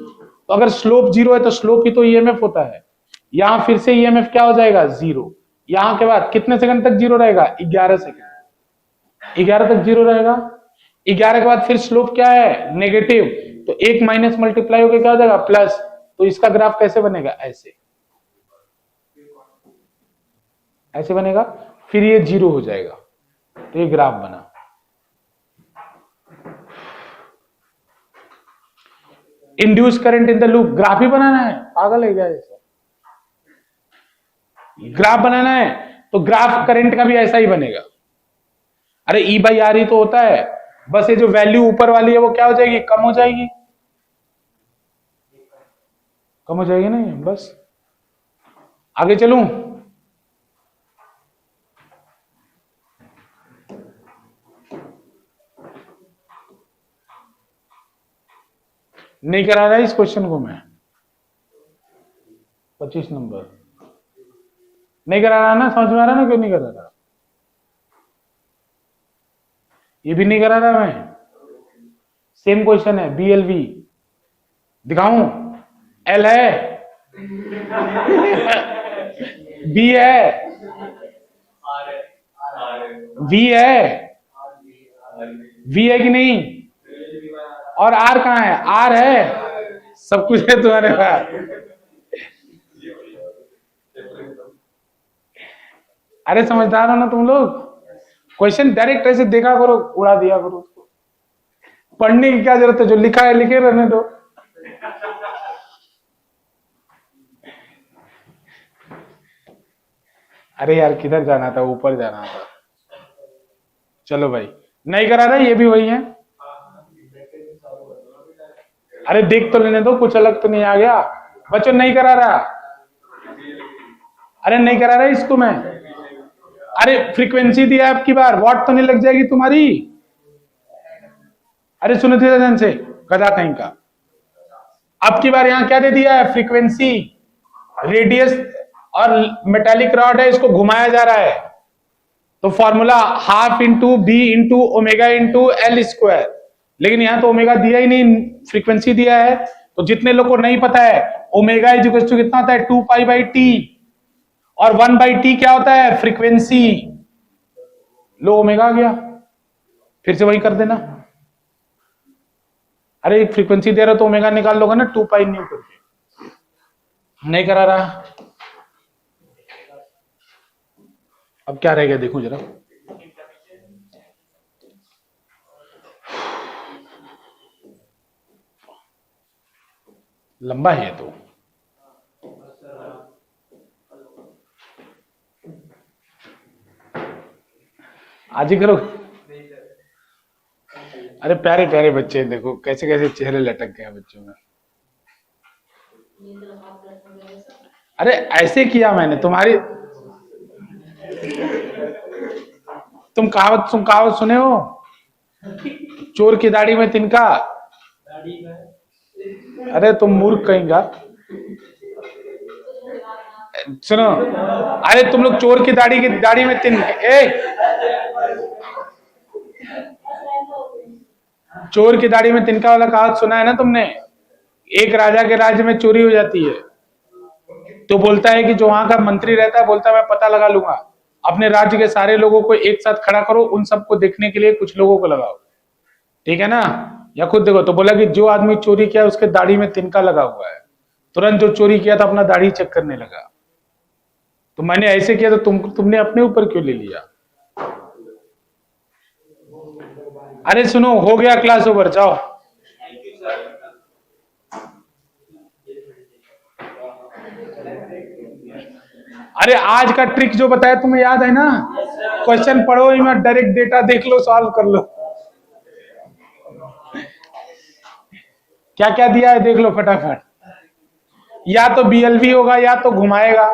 तो अगर स्लोप 0 है तो स्लोप ही तो ईएमएफ होता है, यहां फिर से ईएमएफ क्या हो जाएगा, 0, यहां के बाद कितने सेकंड तक 0 रहेगा, 11 सेकंड, 11 तक 0 रहेगा, 11 के बाद फिर स्लोप क्या है, नेगेटिव, तो एक माइनस मल्टीप्लाई होकर क्या हो जाएगा, प्लस, तो इसका ग्राफ कैसे बनेगा, ऐसे, ऐसे बनेगा, फिर ये 0 हो जाएगा, तो ये ग्राफ बना। Induce current in the loop, graph ही बनाना है, पागल है क्या ऐसा, ग्राफ बनाना है तो ग्राफ करंट का भी ऐसा ही बनेगा। अरे ई बाई आर ही तो होता है, बस ये जो वैल्यू ऊपर वाली है वो क्या हो जाएगी, कम हो जाएगी, कम हो जाएगी ना, बस आगे चलूं, नहीं करा रहा इस क्वेश्चन को मैं, 25 नंबर नहीं करा रहा ना, समझ में आ रहा ना क्यों नहीं करा रहा, ये भी नहीं करा रहा मैं, सेम क्वेश्चन है, BLV दिखाऊं, L है B है V है, V है कि नहीं, और R कहां है, R है, सब कुछ है तुम्हारे पास, अरे समझदार हो ना तुम लोग, क्वेश्चन डायरेक्ट ऐसे देखा करो, उड़ा दिया करो उसको, पढ़ने की क्या जरूरत है, जो लिखा है लिखे रहने दो। अरे यार किधर जाना था, ऊपर जाना था। चलो भाई, नहीं करा रहा, ये भी वही है। अरे देख तो लेने दो, कुछ अलग तो नहीं आ गया। बच्चों नहीं करा रहा, अरे नहीं करा रहा इसको मैं। अरे फ्रीक्वेंसी दिया आपकी बार, वॉट तो नहीं लग जाएगी तुम्हारी। अरे सुनो थे ध्यान से, गधा कहीं का। अब की बार यहां क्या दे दिया है, फ्रीक्वेंसी। रेडियस और मेटालिक रॉड है, इसको घुमाया जा रहा है। तो formula half into B into omega into L square. लेकिन यहां तो ओमेगा दिया ही नहीं, फ्रीक्वेंसी दिया है। तो जितने लोग को नहीं पता है, ओमेगा इज इक्वल टू कितना होता है, 2 पाई/टी। और 1/t क्या होता है, फ्रीक्वेंसी। लो ओमेगा आ गया, फिर से वही कर देना। अरे फ्रीक्वेंसी दे रहा तो ओमेगा निकाल लोगे ना, 2 पाई न्यू करके। नहीं करा रहा। अब क्या रह गया देखो जरा। लंबा है तो आज ही करो। अरे प्यारे प्यारे बच्चे देखो कैसे कैसे चेहरे लटक गए बच्चों में। अरे ऐसे किया मैंने तुम्हारी। तुम कहावत सुने हो, चोर की दाढ़ी में तिनका। अरे तुम मूर्ख कहेंगा। सुनो, अरे तुम लोग चोर की दाढ़ी में तिन ए चोर की दाढ़ी में तिनका वाला कहावत सुना है ना तुमने। एक राजा के राज्य में चोरी हो जाती है, तो बोलता है कि जो वहां का मंत्री रहता है, बोलता है मैं पता लगा लूंगा, अपने राज्य के सारे लोगों को एक साथ खड़ा करो, उन सबको देखने के लिए कुछ लोगों को लगाओ, ठीक है ना। या खुद देखो। तो बोला कि जो आदमी चोरी किया उसके दाढ़ी में तिनका लगा हुआ है। तुरंत जो चोरी किया था अपना दाढ़ी चेक करने लगा। तो मैंने ऐसे किया, तो तुमने अपने ऊपर क्यों ले लिया। अरे सुनो, हो गया क्लास ओवर, जाओ। अरे आज का ट्रिक जो बताया तुम्हें याद है ना, क्वेश्चन पढ़ो ही मत, डायरेक्ट डेटा देख लो, सॉल्व कर लो। क्या क्या दिया है देख लो फटाफट। या तो बीएलवी होगा या तो घुमाएगा।